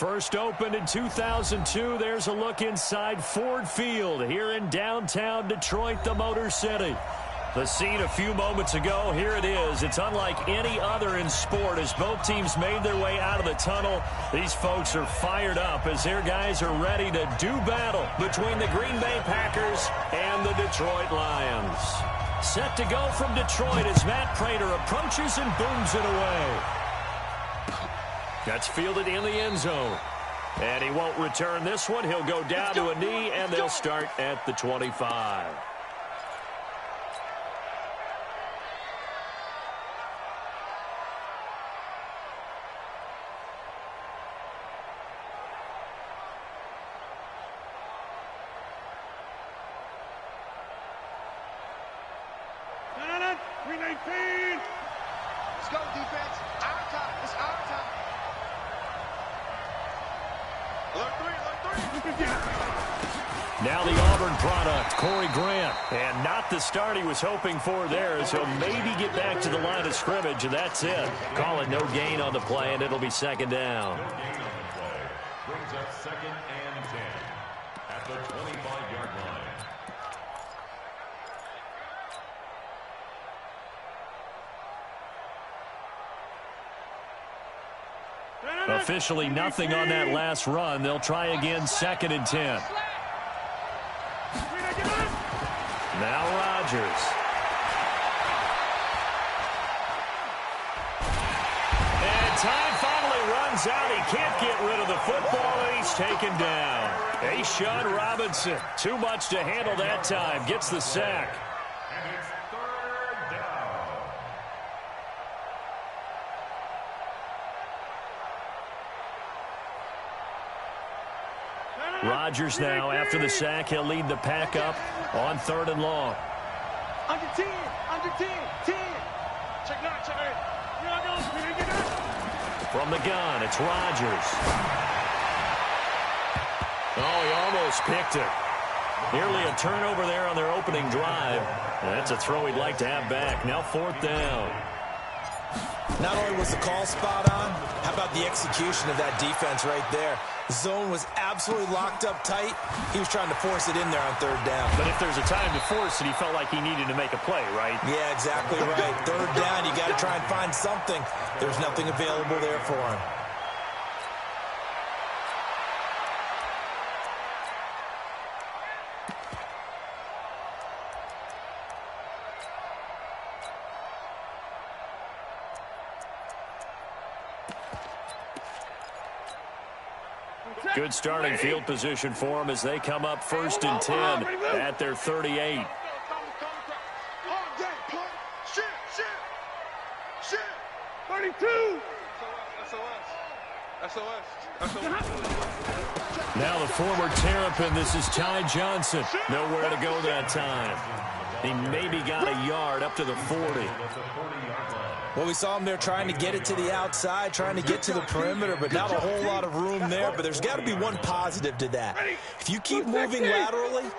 First opened in 2002, there's a look inside Ford Field here in downtown Detroit, the Motor City. The scene a few moments ago, here it is. It's unlike any other in sport as both teams made their way out of the tunnel. These folks are fired up as their guys are ready to do battle between the Green Bay Packers and the Detroit Lions. Set to go from Detroit as Matt Prater approaches and booms it away. That's fielded in the end zone. And he won't return this one. He'll go down to a knee, and they'll start at the 25. Let's go, defense. Our time. It's our time. Alert three. Now the Auburn product, Corey Grant. And not the start he was hoping for there, as he'll maybe get back to the line of scrimmage, and that's it. Call it no gain on the play, and it'll be second down. No gain on the play. Brings up 2nd and 10 at the 25-yard line. Officially nothing on that last run. They'll try again, 2nd and 10. Now Rodgers. And time finally runs out. He can't get rid of the football, and he's taken down. A'Shawn Robinson, too much to handle that time. Gets the sack. And it's 3rd down. Rodgers now, after the sack, he'll lead the pack up on 3rd and long. Under 10. 10. Check it out. Here I go. From the gun, it's Rodgers. Oh, he almost picked it. Nearly a turnover there on their opening drive. And that's a throw he'd like to have back. Now 4th down. Not only was the call spot on, how about the execution of that defense right there? The zone was absolutely locked up tight. He was trying to force it in there on 3rd down. But if there's a time to force it, he felt like he needed to make a play, right? Yeah, exactly right. 3rd down, you got to try and find something. There's nothing available there for him. Good starting field position for them as they come up 1st and 10 at their 38. Shit. 32. SOS. Now the former Terrapin, this is Ty Johnson. Nowhere to go that time. He maybe got a yard up to the 40. Well, we saw him there trying to get it to the outside, trying to get to the perimeter, but not a whole lot of room there. But there's got to be one positive to that. If you keep moving laterally,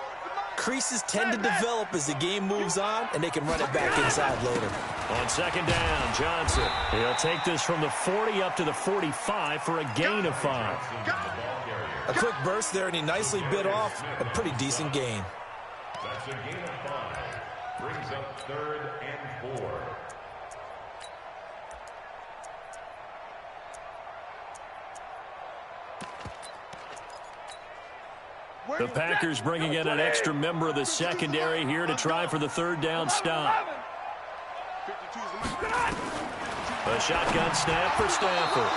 creases tend to develop as the game moves on, and they can run it back inside later. On 2nd down, Johnson. He'll take this from the 40 up to the 45 for a gain of 5. A quick burst there, and he nicely bit off a pretty decent gain. That's a gain of 5. Brings up 3rd and 4. The Packers bringing in an extra member of the secondary here to try for the 3rd down stop. A shotgun snap for Stafford.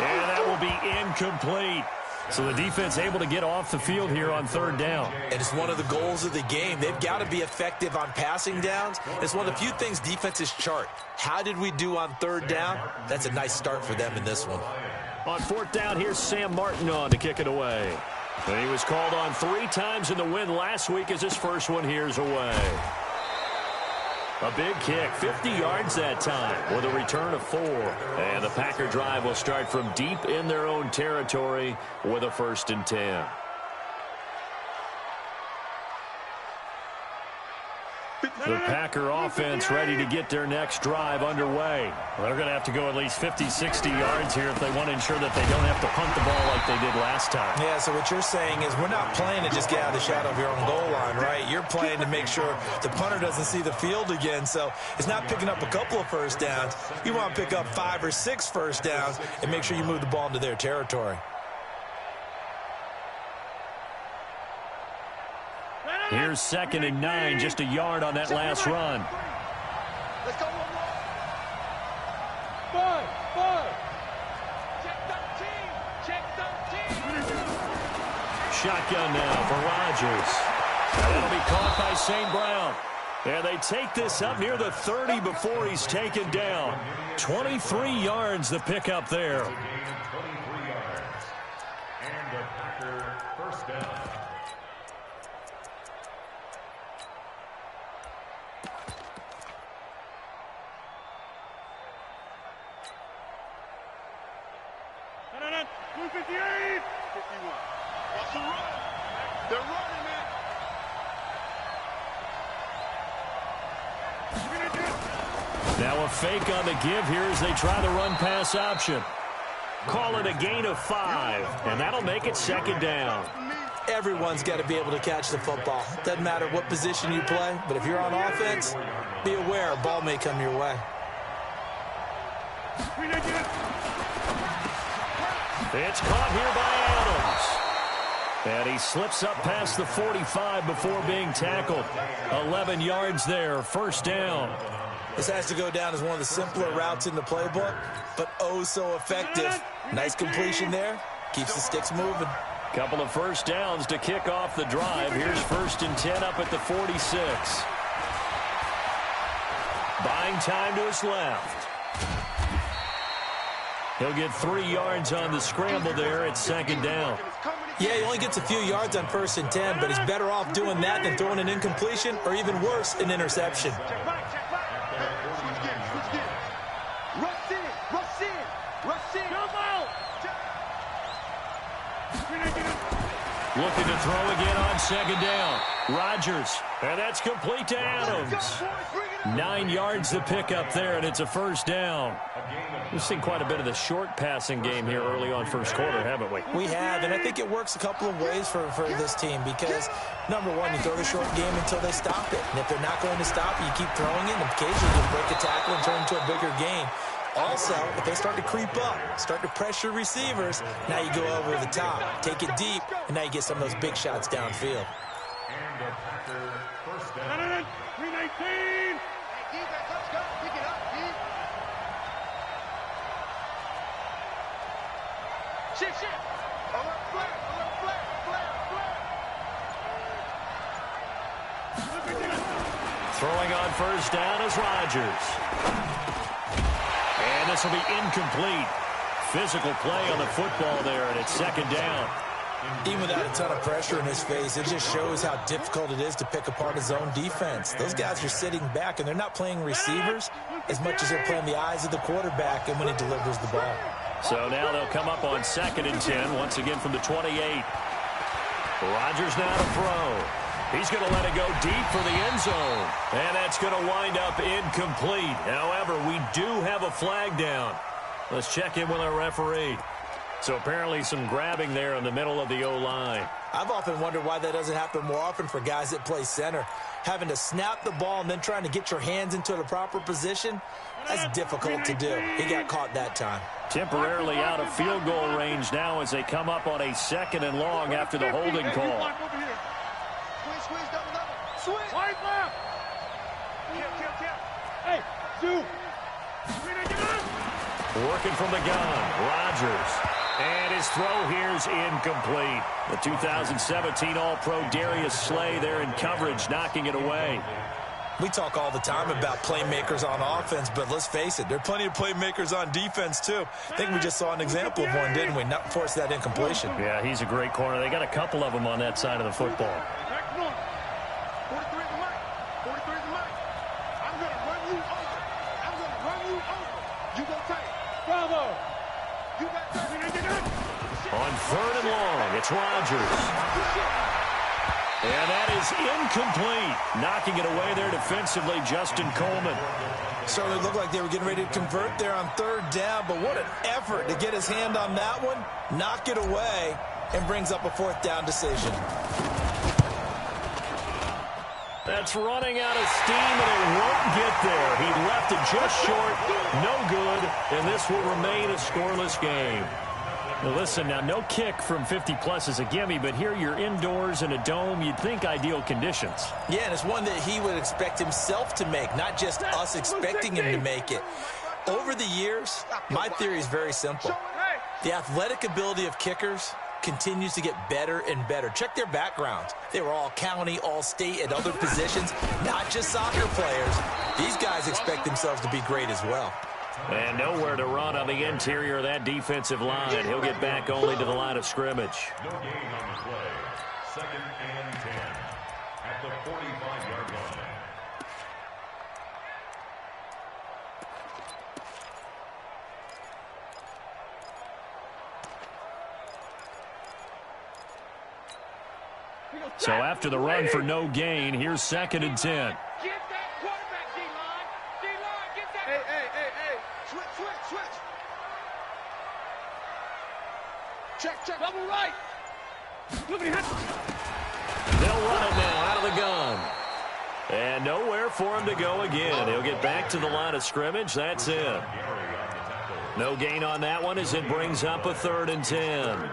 And that will be incomplete. So the defense able to get off the field here on 3rd down. And it's one of the goals of the game. They've got to be effective on passing downs. It's one of the few things defenses chart. How did we do on 3rd down? That's a nice start for them in this one. On 4th down, here's Sam Martin on to kick it away. And he was called on 3 times in the win last week as his first one here's away. A big kick, 50 yards that time with a return of 4. And the Packer drive will start from deep in their own territory with a 1st and 10. 50 The Packer offense ready to get their next drive underway. Well, they're going to have to go at least 50, 60 yards here if they want to ensure that they don't have to punt the ball like they did last time. Yeah, so what you're saying is we're not playing to just get out of the shadow of your own goal line, right? You're playing to make sure the punter doesn't see the field again. So it's not picking up a couple of first downs. You want to pick up 5 or 6 first downs and make sure you move the ball into their territory. Here's 2nd and 9, just a yard on that last run. Let's go one more. 5. Check 13. Check 13. Shotgun now for Rodgers. That'll be caught by St. Brown. And they take this up near the 30 before he's taken down. 23 yards the pickup there. And the Packer first down. Blue 58. 51. Watch the run. They're running it. Now a fake on the give here as they try the run-pass option. Call it a gain of 5, and that'll make it 2nd down. Everyone's got to be able to catch the football. Doesn't matter what position you play, but if you're on offense, be aware a ball may come your way. It's caught here by Adams. And he slips up past the 45 before being tackled. 11 yards there, first down. This has to go down as one of the simpler routes in the playbook, but oh so effective. Nice completion there. Keeps the sticks moving. Couple of first downs to kick off the drive. Here's 1st and 10 up at the 46. Buying time to his left. He'll get 3 yards on the scramble there at 2nd down. Yeah, he only gets a few yards on 1st and 10, but he's better off doing that than throwing an incompletion or even worse, an interception. Looking to throw again on 2nd down. Rodgers, and that's complete to Adams. 9 yards to pick up there, and it's a first down. We've seen quite a bit of the short passing game here early on first quarter, haven't we? We have, and I think it works a couple of ways for this team because, number one, you throw the short game until they stop it. And if they're not going to stop it, you keep throwing it, and occasionally you break a tackle and turn into a bigger gain. Also, if they start to creep up, start to pressure receivers, now you go over the top, take it deep, and now you get some of those big shots downfield. And the Packer first down. 319. Let's go. Pick it up, Dee. Shift. Alert, flat. Throwing on first down is Rodgers. And this will be incomplete. Physical play on the football there, and it's 2nd down. Even without a ton of pressure in his face, it just shows how difficult it is to pick apart his own defense. Those guys are sitting back, and they're not playing receivers as much as they're playing the eyes of the quarterback and when he delivers the ball. So now they'll come up on 2nd and 10, once again from the 28. Rodgers now to throw. He's going to let it go deep for the end zone. And that's going to wind up incomplete. However, we do have a flag down. Let's check in with our referee. So apparently some grabbing there in the middle of the O-line. I've often wondered why that doesn't happen more often for guys that play center. Having to snap the ball and then trying to get your hands into the proper position, that's difficult to do. He got caught that time. Temporarily out of field goal range now as they come up on a 2nd and long after the holding call. Squeeze, double. Switch. Right left. Hey, 2. Working from the gun, Rodgers. And his throw here's incomplete. The 2017 All-Pro Darius Slay there in coverage, knocking it away. We talk all the time about playmakers on offense, but let's face it, there are plenty of playmakers on defense, too. I think we just saw an example of one, didn't we? Not force that incompletion. Yeah, he's a great corner. They got a couple of them on that side of the football. 43 is the mic. 43 is the mic. I'm going to run you over. You go tight. Bravo. You got 30. On 3rd and long, it's Rodgers. And that is incomplete. Knocking it away there defensively, Justin Coleman. Certainly looked like they were getting ready to convert there on third down, but what an effort to get his hand on that one, knock it away, and brings up a fourth down decision. That's running out of steam, and it won't get there. He left it just short, no good, and this will remain a scoreless game. Now listen, now no kick from 50-plus is a gimme, but here you're indoors in a dome. You'd think ideal conditions. Yeah, and it's one that he would expect himself to make, not just us expecting him to make it. Over the years, my theory is very simple. The athletic ability of kickers continues to get better and better. Check their backgrounds. They were all county, all state, at other positions, not just soccer players. These guys expect themselves to be great as well. And nowhere to run on the interior of that defensive line. He'll get back only to the line of scrimmage. No gain on the play. 2nd and 10 at the 45-yard line. So after the run for no gain, here's 2nd and 10. Get that quarterback, D-line. D-line, get that. Hey. Switch. Check. Double right. They'll run it now out of the gun. And nowhere for him to go again. He'll get back to the line of scrimmage. That's it. No gain on that one as it brings up a 3rd and 10.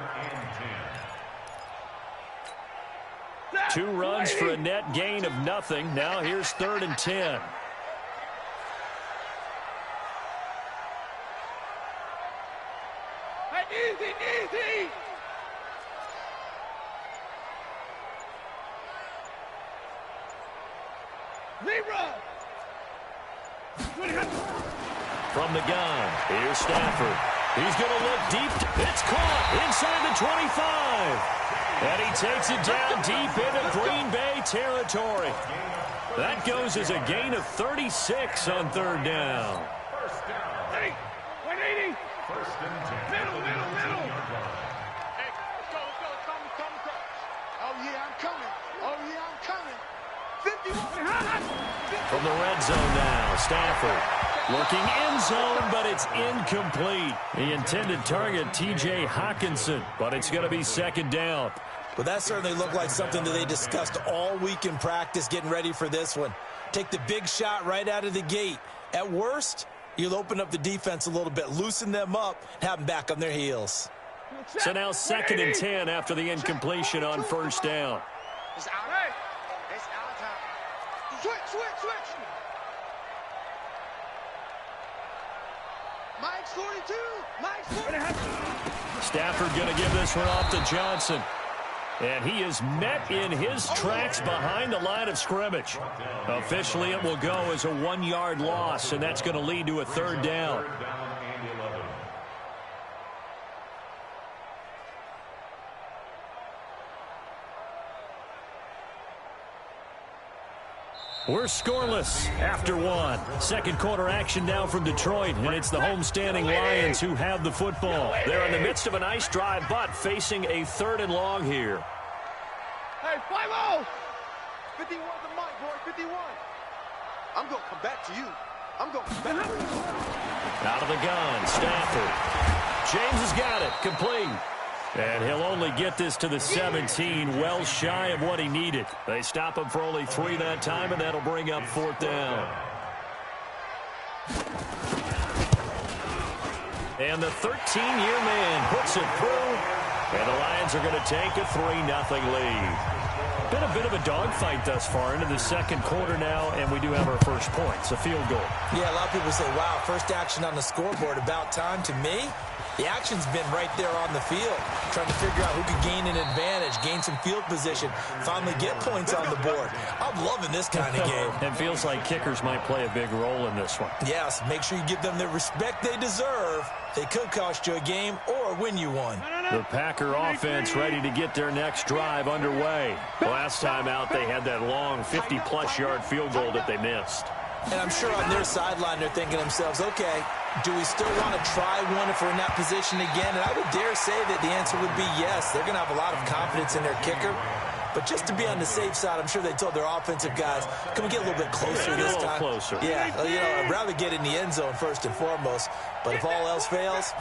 2 runs for a net gain of nothing. Now here's 3rd and 10. Easy. Zebra. From the gun, here's Stafford. He's going to look deep. It's caught inside the 25. And he takes it down deep into Green Bay territory. That goes as a gain of 36 on 3rd down. First down. 180. 1st and 10. Middle. Hey, let's go. Oh, yeah, I'm coming. 51. From the red zone now, Stafford looking end zone, but it's incomplete. The intended target, T.J. Hawkinson, but it's going to be 2nd down. Well, that certainly looked like something that they discussed all week in practice getting ready for this one. Take the big shot right out of the gate. At worst, you'll open up the defense a little bit, loosen them up, and have them back on their heels. So now 2nd and 10 after the incompletion on 1st down. It's out. It's out time. Switch. Mike's 42. Stafford going to give this one off to Johnson. And he is met in his tracks behind the line of scrimmage. Officially, it will go as a 1-yard loss, and that's going to lead to a 3rd down. We're scoreless after 1. 2nd quarter action now from Detroit, and it's the homestanding Lions who have the football. They're in the midst of a nice drive, but facing a 3rd and long here. Hey, 5-0. 51 the mic, boy, 51. I'm going to come back to you. Out of the gun, Stafford. James has got it, complete. And he'll only get this to the 17, well shy of what he needed. They stop him for only 3 that time, and that'll bring up 4th down. And the 13-year man puts it through, and the Lions are going to take a 3-0 lead. Been a bit of a dogfight thus far into the 2nd quarter now, and we do have our first points, a field goal. Yeah, a lot of people say, wow, first action on the scoreboard, about time. To me, the action's been right there on the field, trying to figure out who could gain an advantage, gain some field position, finally get points on the board. I'm loving this kind of game. It feels like kickers might play a big role in this one. Yes, make sure you give them the respect they deserve. They could cost you a game or win you one. The Packer offense ready to get their next drive underway. Last time out, they had that long 50-plus yard field goal that they missed. And I'm sure on their sideline, they're thinking to themselves, okay, do we still want to try one if we're in that position again? And I would dare say that the answer would be yes. They're going to have a lot of confidence in their kicker. But just to be on the safe side, I'm sure they told their offensive guys, can we get a little bit closer this time? Closer. Yeah, I'd rather get in the end zone first and foremost. But if all else fails,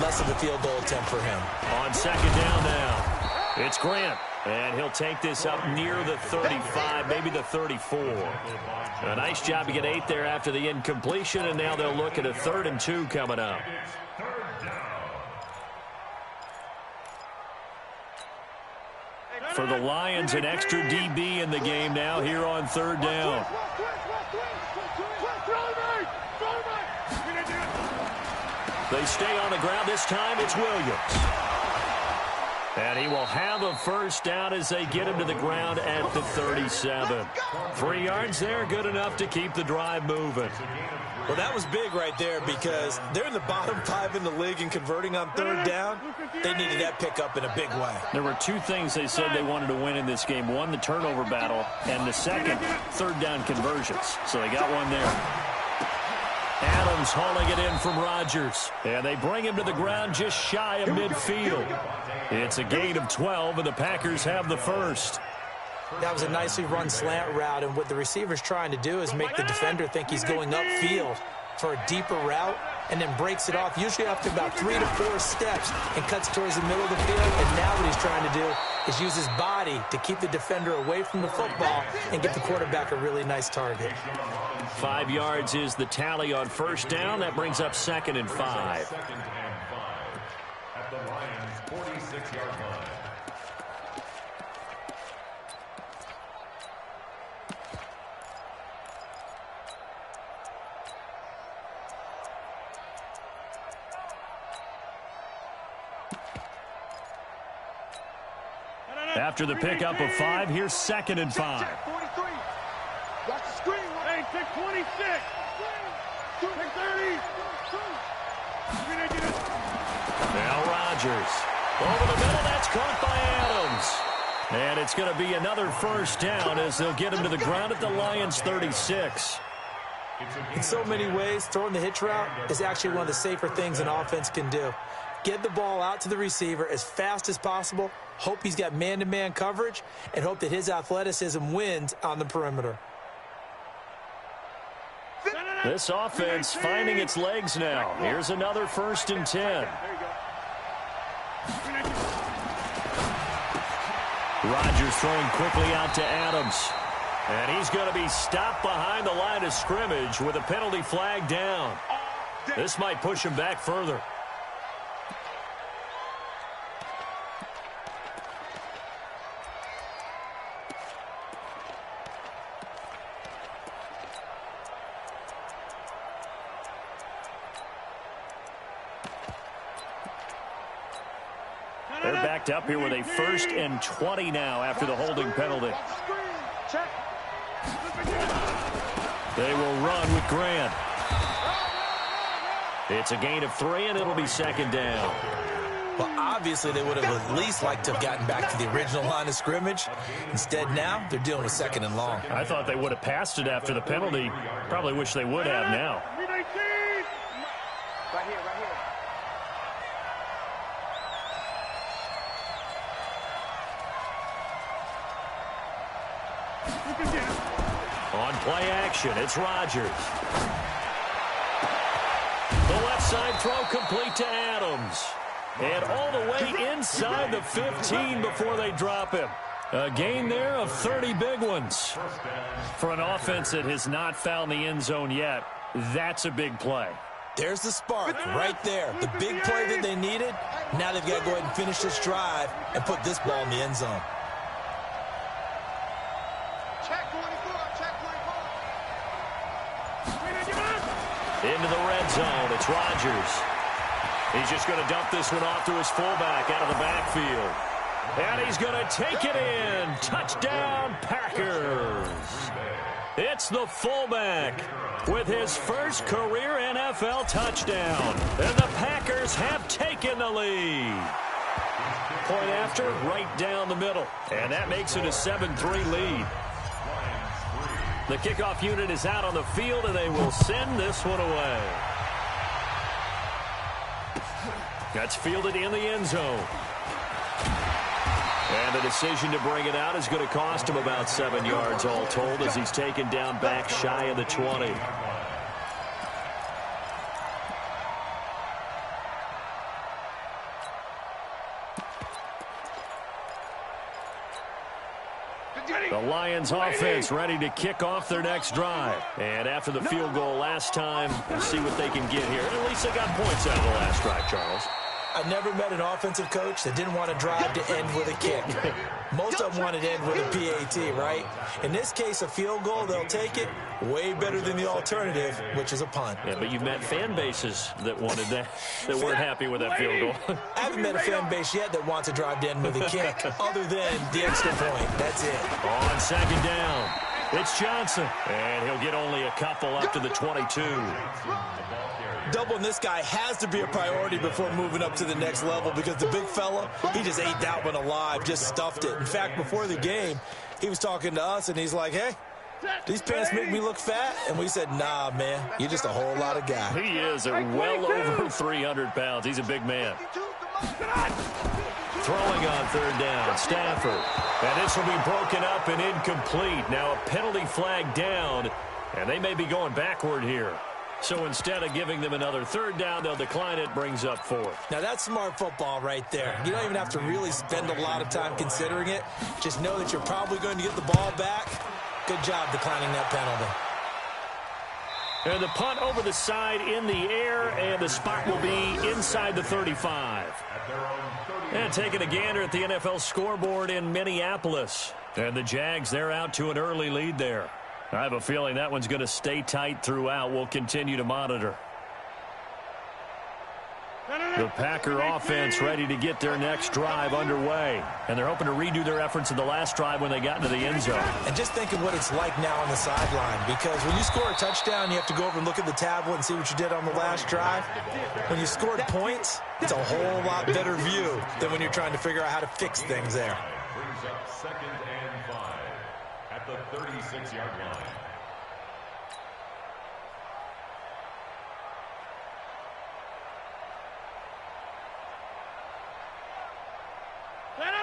less of a field goal attempt for him. On second down now, it's Grant. And he'll take this up near the 35, maybe the 34. A nice job to get 8 there after the incompletion, and now they'll look at a 3rd and 2 coming up. For the Lions, an extra DB in the game now here on 3rd down. They stay on the ground. This time it's Williams. And he will have a first down as they get him to the ground at the 37. 3 yards there, good enough to keep the drive moving. Well, that was big right there because they're in the bottom 5 in the league and converting on 3rd down. They needed that pickup in a big way. There were 2 things they said they wanted to win in this game. One, the turnover battle, and the second, 3rd down conversions. So they got one there. Adams hauling it in from Rodgers. And they bring him to the ground just shy of midfield. It's a gain of 12, and the Packers have the first. That was a nicely run slant route, and what the receiver's trying to do is make the defender think he's going upfield for a deeper route, and then breaks it off, usually after about 3 to 4 steps, and cuts towards the middle of the field. And now what he's trying to do is use his body to keep the defender away from the football and get the quarterback a really nice target. 5 yards is the tally on first down. That brings up 2nd and 5. At the Lions' 46-yard line. After the pickup of 5, here's 2nd and 5. Check 43. Watch the screen. Hey, check 26. Check 30. Now Rodgers. Over the middle, that's caught by Adams. And it's going to be another first down as they'll get him to the ground at the Lions' 36. In so many ways, throwing the hitch route is actually one of the safer things an offense can do. Get the ball out to the receiver as fast as possible, hope he's got man-to-man coverage, and hope that his athleticism wins on the perimeter. This offense finding its legs now. Here's another 1st and 10. Rodgers throwing quickly out to Adams. And he's going to be stopped behind the line of scrimmage with a penalty flag down. This might push him back further. They're backed up here with a 1st and 20 now after the holding penalty. They will run with Grant. It's a gain of 3, and it'll be 2nd down. Well, obviously, they would have at least liked to have gotten back to the original line of scrimmage. Instead, now, they're dealing with 2nd and long. I thought they would have passed it after the penalty. Probably wish they would have now. Right here, right here. On play action, it's Rodgers. The left side throw complete to Adams. And all the way inside the 15 before they drop him. A gain there of 30 big ones. For an offense that has not found the end zone yet, that's a big play. There's the spark right there. The big play that they needed. Now they've got to go ahead and finish this drive and put this ball in the end zone. Check 24. Check 24. Into the red zone, it's Rodgers. He's just going to dump this one off to his fullback out of the backfield. And he's going to take it in. Touchdown, Packers. It's the fullback with his first career NFL touchdown. And the Packers have taken the lead. Point after, right down the middle. And that makes it a 7-3 lead. The kickoff unit is out on the field, and they will send this one away. That's fielded in the end zone. And the decision to bring it out is going to cost him about 7 yards all told as he's taken down back shy of the 20. The Lions offense ready to kick off their next drive. And after the field goal last time, we'll see what they can get here. At least they got points out of the last drive, Charles. I never met an offensive coach that didn't want to drive to end with a kick. Most of them wanted to end with a PAT, right? In this case, a field goal, they'll take it. Way better than the alternative, which is a punt. Yeah, but you've met fan bases that wanted that, that weren't happy with that field goal. I haven't met a fan base yet that wants to drive to end with a kick, other than the extra point. That's it. On second down, it's Johnson. And he'll get only a couple up to the 22. Doubling this guy has to be a priority before moving up to the next level because the big fella, he just ate that one alive, just stuffed it. In fact, before the game, he was talking to us, and he's like, hey, these pants make me look fat? And we said, nah, man, you're just a whole lot of guy. He is well over 300 pounds. He's a big man. Throwing on third down, Stafford. And this will be broken up and incomplete. Now a penalty flag down, and they may be going backward here. So instead of giving them another third down, they'll decline it, brings up fourth. Now that's smart football right there. You don't even have to really spend a lot of time considering it. Just know that you're probably going to get the ball back. Good job declining that penalty. And the punt over the side in the air, and the spot will be inside the 35. And taking a gander at the NFL scoreboard in Minneapolis. And the Jags, they're out to an early lead there. I have a feeling that one's going to stay tight throughout. We'll continue to monitor. The Packer offense ready to get their next drive underway. And they're hoping to redo their efforts in the last drive when they got into the end zone. And just think of what it's like now on the sideline. Because when you score a touchdown, you have to go over and look at the tablet and see what you did on the last drive. When you scored points, it's a whole lot better view than when you're trying to figure out how to fix things there. Brings up 2nd and 5 at the 36-yard line.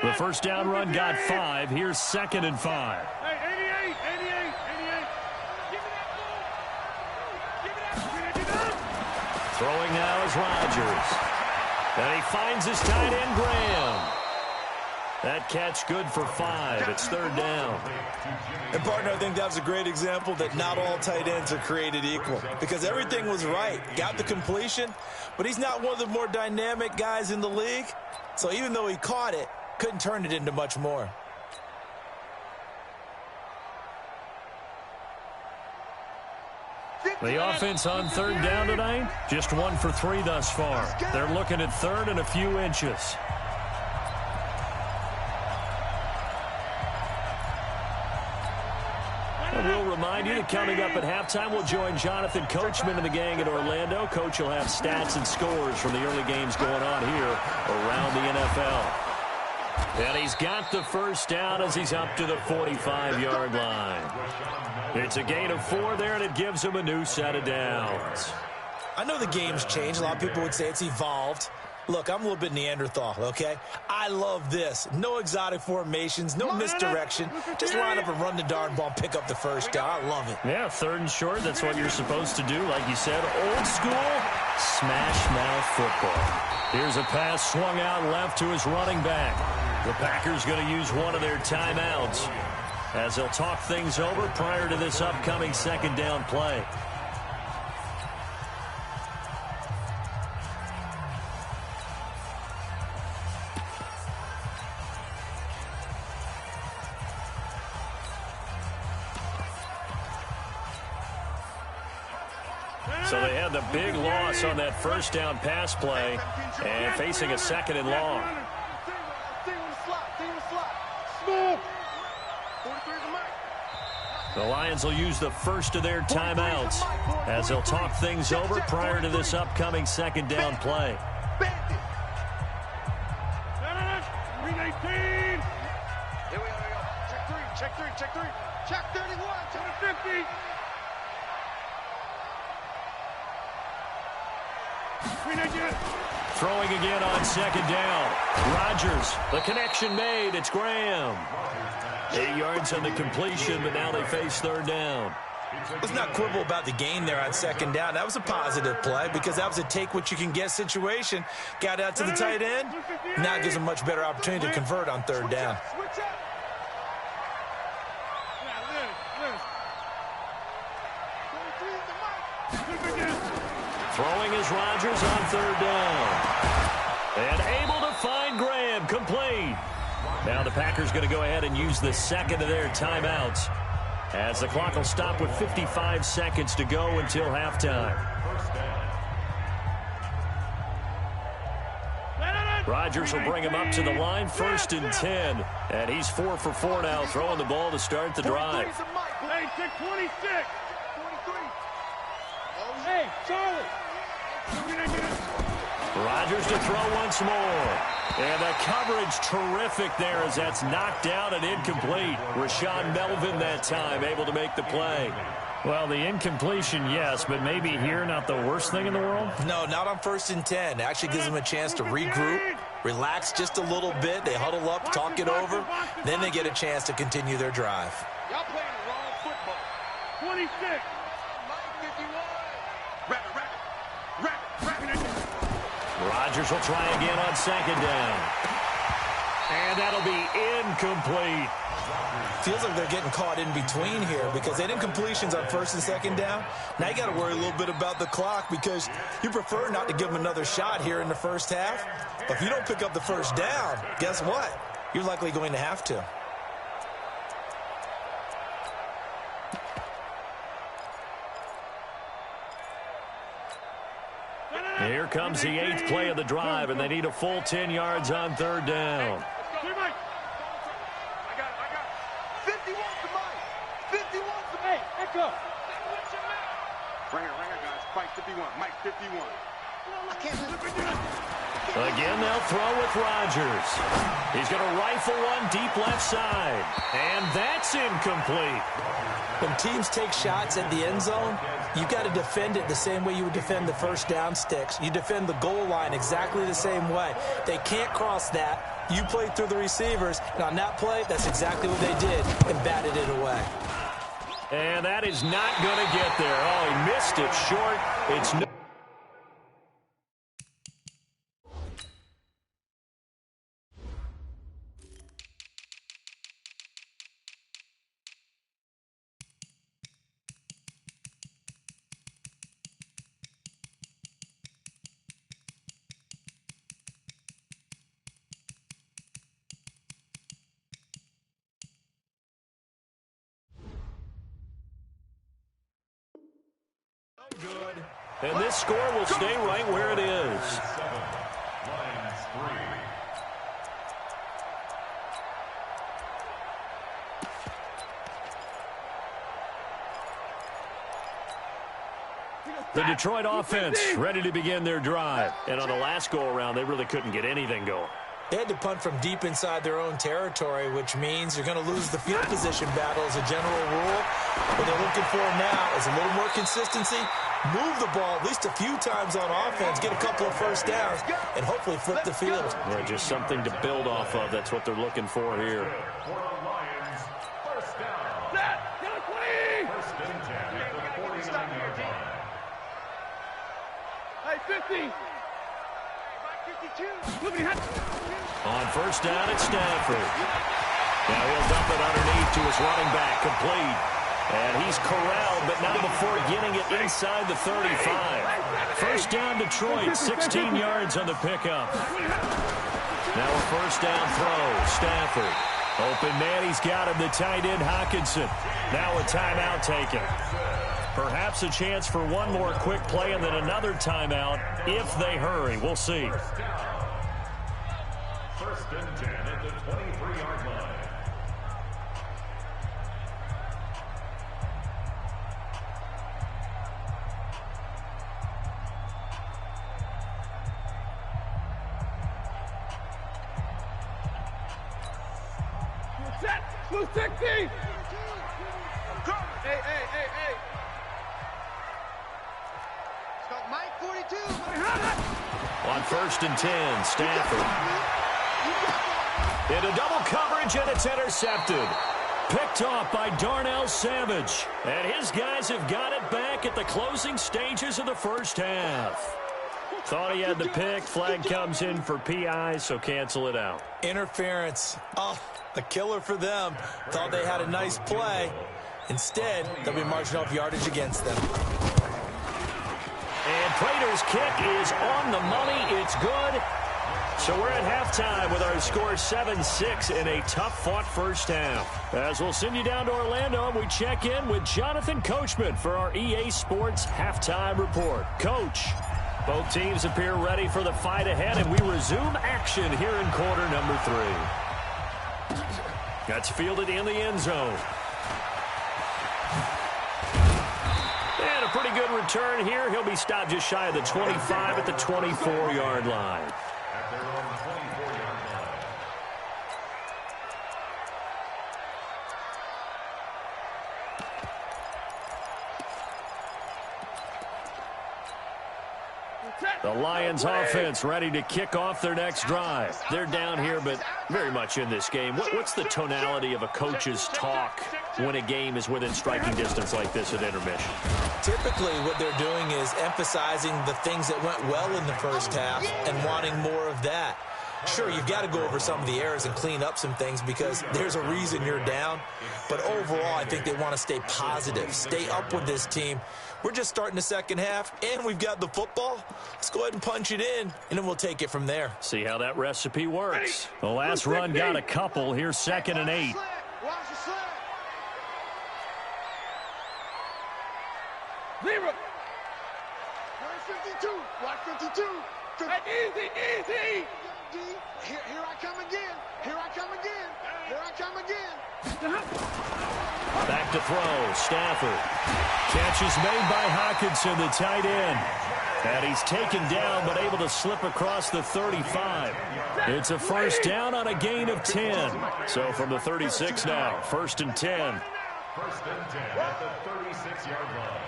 The first down run got 5. Here's 2nd and 5. Hey, 88. Give me that ball. Give me that. Throwing now is Rodgers. And he finds his tight end, Graham. That catch good for 5. It's third down. And, partner, I think that was a great example that not all tight ends are created equal. Because everything was right. Got the completion, but he's not one of the more dynamic guys in the league. So even though he caught it, couldn't turn it into much more. The offense on third down tonight, just 1 for 3 thus far. They're looking at third and a few inches. And we'll remind you that coming up at halftime, we'll join Jonathan Coachman and the gang in Orlando. Coach will have stats and scores from the early games going on here around the NFL. And he's got the first down as he's up to the 45-yard line. It's a gain of 4 there, and it gives him a new set of downs. I know the game's changed. A lot of people would say it's evolved. Look, I'm a little bit Neanderthal, okay? I love this. No exotic formations, no misdirection. Just line up and run the darn ball, pick up the first down. I love it. Yeah, third and short, that's what you're supposed to do. Like you said, old school, smash mouth football. Here's a pass swung out left to his running back. The Packers going to use one of their timeouts as they'll talk things over prior to this upcoming second down play. So they had the big loss on that first down pass play and facing a second and long. The Lions will use the first of their timeouts as they'll talk things over prior to this upcoming second down play. Green 18. Here we go. Check 3. Check 31. Check 50. Green 18. Throwing again on second down. Rodgers, the connection made. It's Graham. 8 yards on the completion, but now they face third down. Let's not quibble about the gain there on second down. That was a positive play because that was a take-what-you-can-get situation. Got out to the tight end. Now it gives them a much better opportunity to convert on third down. Throwing is Rodgers on third down. And able to find Graham, complete. Now the Packers going to go ahead and use the second of their timeouts, as the clock will stop with 55 seconds to go until halftime. Rodgers will bring him up to the line, 1st and 10. And he's 4 for 4 now, throwing the ball to start the drive. Hey, 26. 43. Hey, Charlie. Rodgers to throw once more. And the coverage terrific there as that's knocked out and incomplete. Rashawn Melvin that time able to make the play. Well, the incompletion, yes, but maybe here not the worst thing in the world? No, not on 1st and 10. It actually gives them a chance to regroup, relax just a little bit. They huddle up, talk it over. Then they get a chance to continue their drive. Y'all playing the wrong football. 26. Mike 51. Rodgers will try again on second down. And that'll be incomplete. Feels like they're getting caught in between here because they didn't completions on 1st and 2nd down. Now you got to worry a little bit about the clock because you prefer not to give them another shot here in the first half. But if you don't pick up the first down, guess what? You're likely going to have to. Here comes the 8th play of the drive, and they need a full 10 yards on third down. I got 51 to Mike. 51 to Mike. Echo. Right here, guys. Mike 51. Mike 51. I can't Again, they'll throw with Rodgers. He's going to rifle one deep left side. And that's incomplete. When teams take shots at the end zone, you got to defend it the same way you would defend the first down sticks. You defend the goal line exactly the same way. They can't cross that. You play through the receivers. And on that play, that's exactly what they did and batted it away. And that is not going to get there. Oh, he missed it short. It's no. Good. And this score will stay right where it is. The Detroit offense ready to begin their drive. And on the last go-around, they really couldn't get anything going. They had to punt from deep inside their own territory, which means you're going to lose the field position battle as a general rule. What they're looking for now is a little more consistency, move the ball at least a few times on offense, get a couple of first downs, and hopefully flip the field. Yeah, just something to build off of. That's what they're looking for here. First down. First and 10 at the 49-yard line. Hey, 50. On first down, it's Stafford. Now he'll dump it underneath to his running back, complete. And he's corralled, but not before getting it inside the 35. First down, Detroit, 16 yards on the pickup. Now a first down throw, Stafford. Open man, he's got him, the tight end, Hockenson. Now a timeout taken. Perhaps a chance for one more quick play and then another timeout if they hurry. We'll see. First and 10 at the 23-yard line. Set. 260. Hey. Mike 42. On 1st and 10, Stafford. Into double coverage, and it's intercepted. Picked off by Darnell Savage. And his guys have got it back at the closing stages of the first half. Thought he had the pick. Flag comes in for PI, so cancel it out. Interference. Oh, a killer for them. Thought they had a nice play. Instead, they'll be marching off yardage against them. And Prater's kick is on the money. It's good. So we're at halftime with our score 7-6 in a tough-fought first half. As we'll send you down to Orlando, we check in with Jonathan Coachman for our EA Sports Halftime Report. Coach, both teams appear ready for the fight ahead, and we resume action here in quarter number 3. That's fielded in the end zone. And a pretty good return here. He'll be stopped just shy of the 25 at the 24-yard line. At their own 24-yard line. The Lions offense ready to kick off their next drive. They're down here, but very much in this game. What's the tonality of a coach's talk when a game is within striking distance like this at intermission? Typically, what they're doing is emphasizing the things that went well in the first half and wanting more of that. Sure, you've got to go over some of the errors and clean up some things because there's a reason you're down. But overall, I think they want to stay positive, stay up with this team. We're just starting the second half, and we've got the football. Let's go ahead and punch it in, and then we'll take it from there. See how that recipe works. The last run got a couple. Here's 2nd and 8. Watch the sled. Zero. 52. Watch 52. Easy. Here I come again. Here I come again. Here I come again. Back to throw. Stafford. Catch is made by Hawkinson, the tight end. And he's taken down, but able to slip across the 35. It's a first down on a gain of 10. So from the 36 now, 1st and 10. 1st and 10 at the 36-yard line.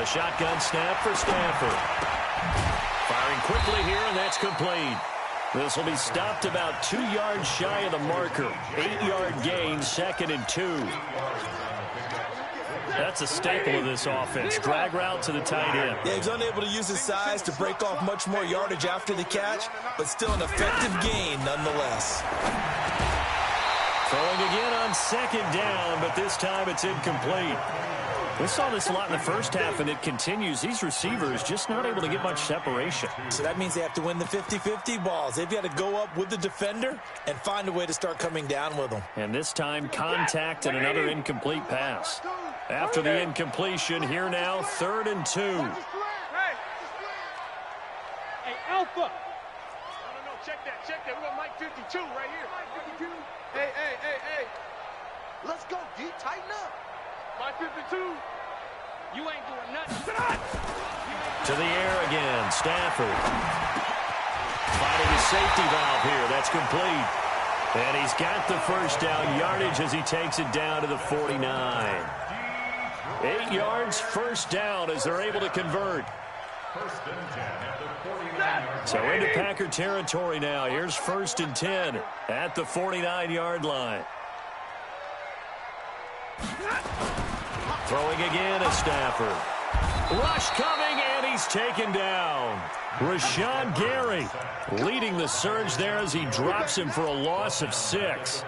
A shotgun snap for Stafford. Firing quickly here, and that's complete. This will be stopped about 2 yards shy of the marker. 8-yard gain, 2nd and 2. That's a staple of this offense. Drag route to the tight end. Yeah, he's unable to use his size to break off much more yardage after the catch, but still an effective gain nonetheless. Throwing again on 2nd down, but this time it's incomplete. We saw this a lot in the first half, and it continues. These receivers just not able to get much separation. So that means they have to win the 50-50 balls. They've got to go up with the defender and find a way to start coming down with them. And this time, contact and another incomplete pass. After the incompletion, here now, 3rd and 2. Hey, Alpha. No, check that. We got Mike 52 right here. Mike 52. Hey. Let's go, D. Tighten up. Mike 52. You ain't doing nothing. To the air again, Stafford. Finding a safety valve here. That's complete. And he's got the first down yardage as he takes it down to the 49. 8 yards, first down as they're able to convert. 1st and 10 at the 49-yard So into Packer territory now. Here's 1st and 10 at the 49-yard line. Throwing again is Stafford. Rush coming, and he's taken down. Rashawn Gary leading the surge there as he drops him for a loss of 6.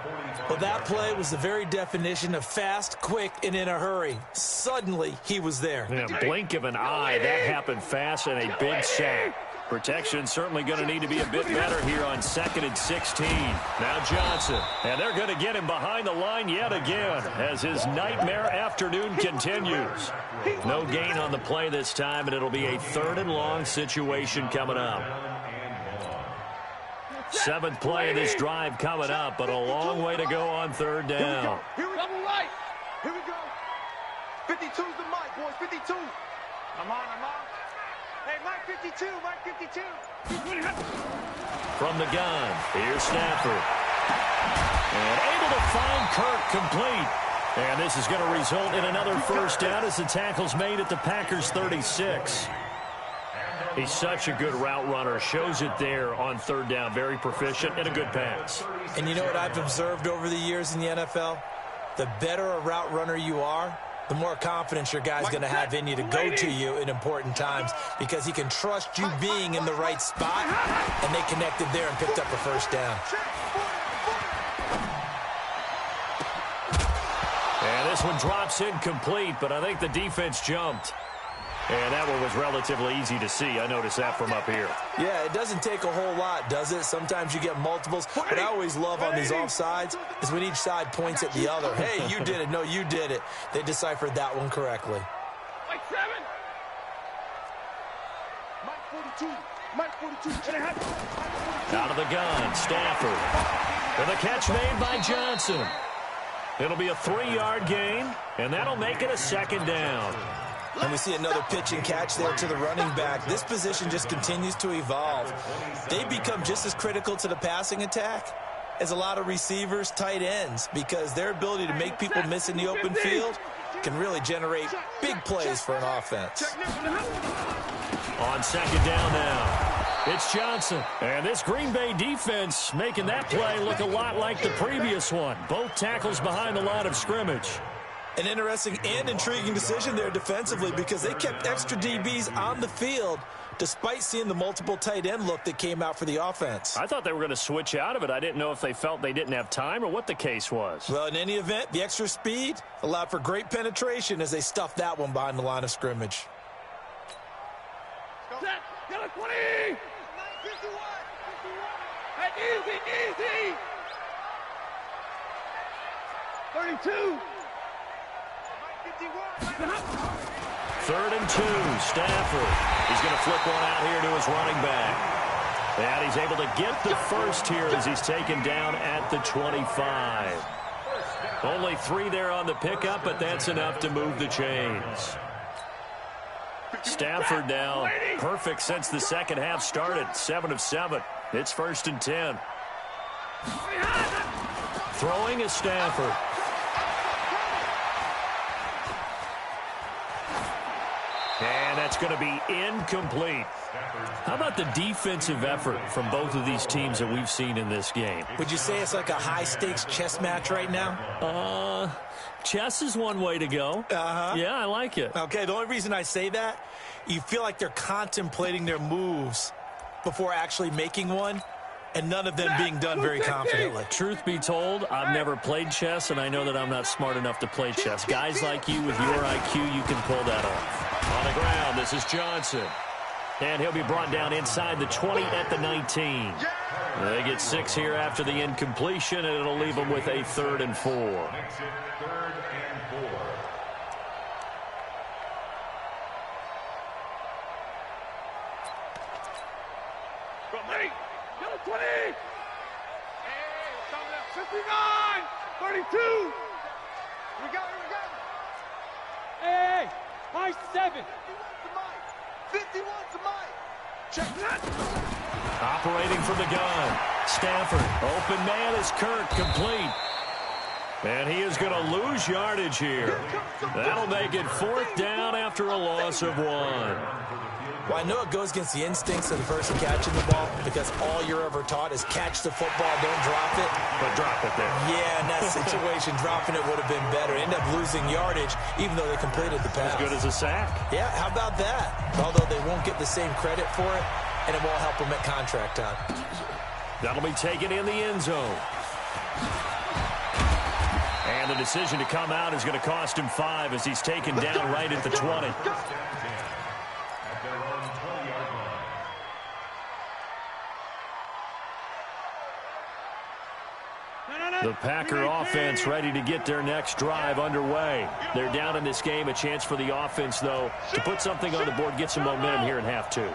Well, that play was the very definition of fast, quick, and in a hurry. Suddenly, he was there. In a blink of an eye, that happened fast and a big sack. Protection certainly going to need to be a bit better here on 2nd and 16. Now Johnson, and they're going to get him behind the line yet again as his nightmare afternoon continues. No gain on the play this time, and it'll be a 3rd and long situation coming up. 7th play of this drive coming up, but a long way to go on 3rd down. Here we go. 52's the mic, boys. 52. I'm on. Hey, Mike 52. From the gun, here's Stafford. And able to find Kirk complete. And this is going to result in another first down as the tackle's made at the Packers' 36. He's such a good route runner. Shows it there on third down. Very proficient and a good pass. And you know what I've observed over the years in the NFL? The better a route runner you are, the more confidence your guy's going to have in you to go to you in important times because he can trust you being in the right spot, and they connected there and picked up a first down. And this one drops incomplete, but I think the defense jumped. And that one was relatively easy to see. I noticed that from up here. Yeah, it doesn't take a whole lot, does it? Sometimes you get multiples. What I always love on these offsides is when each side points at the other. Hey, you did it. No, you did it. They deciphered that one correctly. Mike 7. Mike 42. Out of the gun, Stafford. And the catch made by Johnson. It'll be a 3-yard gain, and that'll make it a second down. And we see another pitch and catch there to the running back. This position just continues to evolve. They become just as critical to the passing attack as a lot of receivers, tight ends, because their ability to make people miss in the open field can really generate big plays for an offense. On second down now, it's Johnson. And this Green Bay defense making that play look a lot like the previous one. Both tackles behind the line of scrimmage. An interesting and intriguing decision there defensively because they kept extra DBs on the field despite seeing the multiple tight end look that came out for the offense. I thought they were going to switch out of it. I didn't know if they felt they didn't have time or what the case was. Well, in any event, the extra speed allowed for great penetration as they stuffed that one behind the line of scrimmage. Set. Get a 20. 51. Easy. 32. 3rd and 2, Stafford. He's going to flip one out here to his running back. And he's able to get the first here as he's taken down at the 25. Only 3 there on the pickup, but that's enough to move the chains. Stafford now perfect since the second half started. 7 of 7. It's 1st and 10. Throwing is Stafford. And that's going to be incomplete. How about the defensive effort from both of these teams that we've seen in this game? Would you say it's like a high-stakes chess match right now? Chess is one way to go. Yeah, I like it. Okay, the only reason I say that, you feel like they're contemplating their moves before actually making one, and none of them being done very confidently. Truth be told, I've never played chess, and I know that I'm not smart enough to play chess. Guys like you with your IQ, you can pull that off. On the ground, this is Johnson. And he'll be brought down inside the 20 at the 19. They get 6 here after the incompletion, and it'll leave them with a 3rd and 4. Makes it 3rd and 4. Ready. Get a 20. Hey, 59. 32. We got it. Hey, my 7. 51 to Mike. Check that. Operating from the gun. Stafford. Open man is Kirk. Complete. And he is going to lose yardage here. That'll make it 4th down after a loss of 1. Well, I know it goes against the instincts of the person catching the ball because all you're ever taught is catch the football, don't drop it. But drop it there. Yeah, in that situation, dropping it would have been better. End up losing yardage, even though they completed the pass. As good as a sack. Yeah, how about that? Although they won't get the same credit for it, and it won't help them at contract time. That'll be taken in the end zone. And the decision to come out is going to cost him 5 as he's taken down right at the 20. The Packer offense ready to get their next drive underway. They're down in this game. A chance for the offense, though, to put something on the board, get some momentum here in half 2.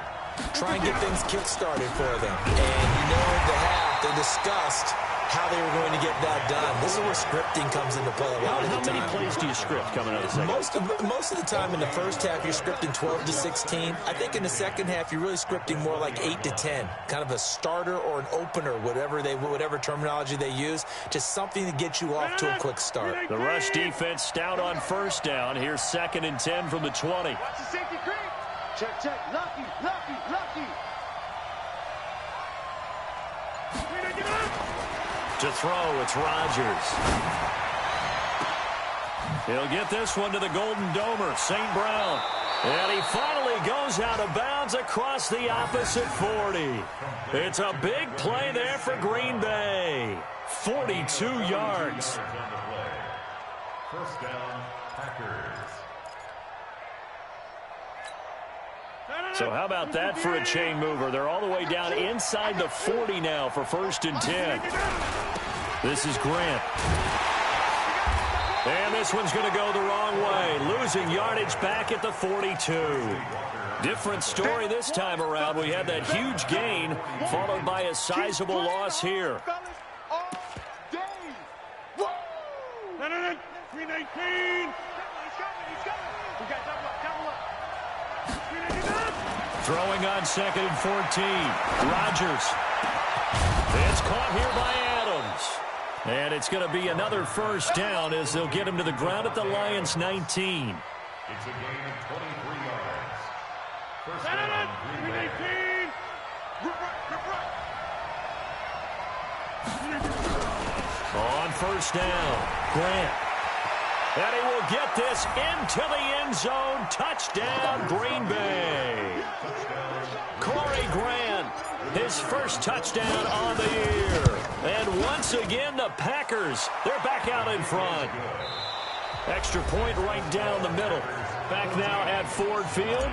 Try and get things kick-started for them. And you know, at the half, they discussed how they were going to get that done. This is where scripting comes into play a lot of the time. How many plays do you script coming out of the second? Most of the time in the first half, you're scripting 12 to 16. I think in the second half, you're really scripting more like 8 to 10. Kind of a starter or an opener, whatever terminology they use. Just something to get you off to a quick start. The rush defense stout on 1st down. Here's 2nd and 10 from the 20. Watch the safety creep. Check, check. Lucky, lucky, lucky. To throw, it's Rodgers. He'll get this one to the Golden Domer, St. Brown. And he finally goes out of bounds across the opposite 40. It's a big play there for Green Bay. 42 yards. First down, Packers. So how about that for a chain mover? They're all the way down inside the 40 now for 1st and 10. This is Grant. And this one's going to go the wrong way. Losing yardage back at the 42. Different story this time around. We had that huge gain followed by a sizable loss here. 319. Throwing on 2nd and 14. Rodgers. It's caught here by Adams. And it's going to be another first down as they'll get him to the ground at the Lions' 19. It's a gain of 23 yards. First down, Green Bay. On first down, Grant. And he will get this into the end zone. Touchdown, Green Bay. Corey Grant, his first touchdown on the year. And once again, the Packers, they're back out in front. Extra point right down the middle. Back now at Ford Field,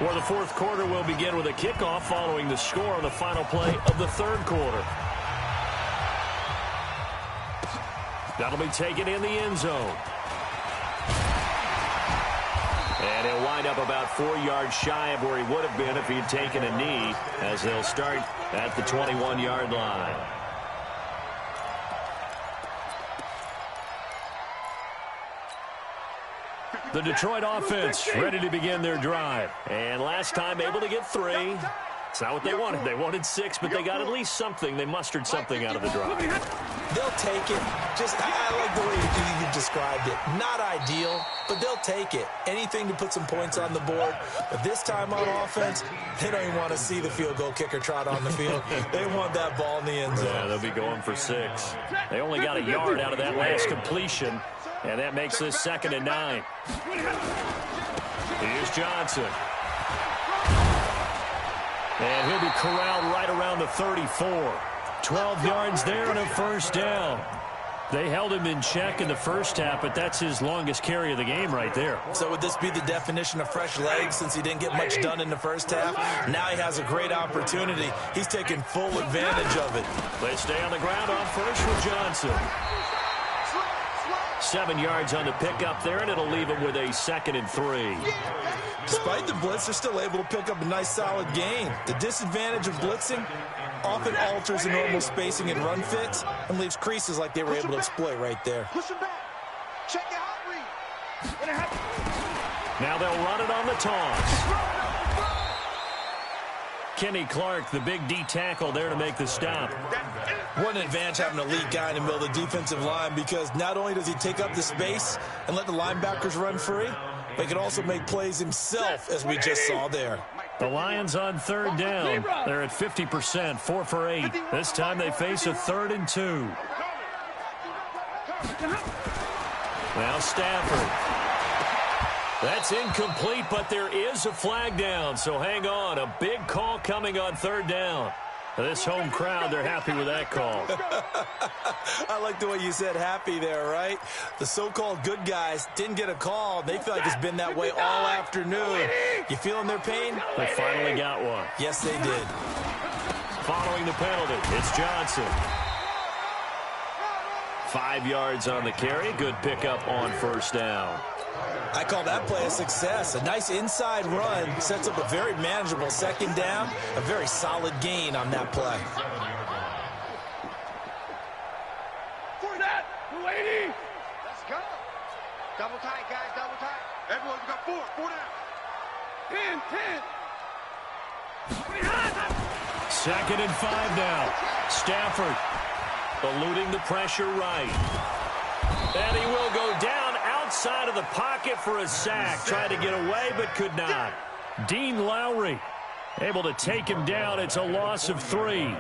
where the 4th quarter will begin with a kickoff following the score on the final play of the 3rd quarter. That'll be taken in the end zone. And he'll wind up about 4 yards shy of where he would have been if he'd taken a knee, as they'll start at the 21-yard line. The Detroit offense ready to begin their drive. And last time able to get 3. It's not what they wanted. They wanted 6, but they got at least something. They mustered something out of the drive. They'll take it. I like the way you described it. Not ideal, but they'll take it. Anything to put some points on the board. But this time on offense, they don't even want to see the field goal kicker trot on the field. They want that ball in the end zone. Yeah, they'll be going for 6. They only got a yard out of that last completion, and that makes this 2nd and 9. Here's Johnson. And he'll be corralled right around the 34. 12 yards there and a first down. They held him in check in the first half, but that's his longest carry of the game right there. So would this be the definition of fresh legs since he didn't get much done in the first half? Now he has a great opportunity. He's taking full advantage of it. They stay on the ground on first with Johnson. 7 yards on the pickup there, and it'll leave him with a 2nd and 3. Despite the blitz, they're still able to pick up a nice solid gain. The disadvantage of blitzing often alters the normal spacing and run fits and leaves creases like they were able to exploit right there. Push him back. Check your hot read. Now they'll run it on the toss. Kenny Clark, the big D tackle there to make the stop. What an advantage having an elite guy in the middle of the defensive line, because not only does he take up the space and let the linebackers run free, but he can also make plays himself, as we just saw there. The Lions on 3rd down. They're at 50%, 4 for 8. This time they face a 3rd and 2. Now Stafford. That's incomplete, but there is a flag down, so hang on. A big call coming on 3rd down. This home crowd, they're happy with that call. I like the way you said happy there, right? The so-called good guys didn't get a call. They feel like it's been that way all afternoon. You feeling their pain? They finally got one. Yes, they did. Following the penalty, it's Johnson. 5 yards on the carry. Good pickup on first down. I call that play a success. A nice inside run sets up a very manageable 2nd down. A very solid gain on that play. For that, 280. Let's go. Double tight, guys, double tight. Everyone, you got 4 down. 10. 2nd and 5 now. Stafford eluding the pressure right. And he will go down outside of the pocket for a sack. Tried to get away, but could not. Dean Lowry able to take him down. It's a loss of 3.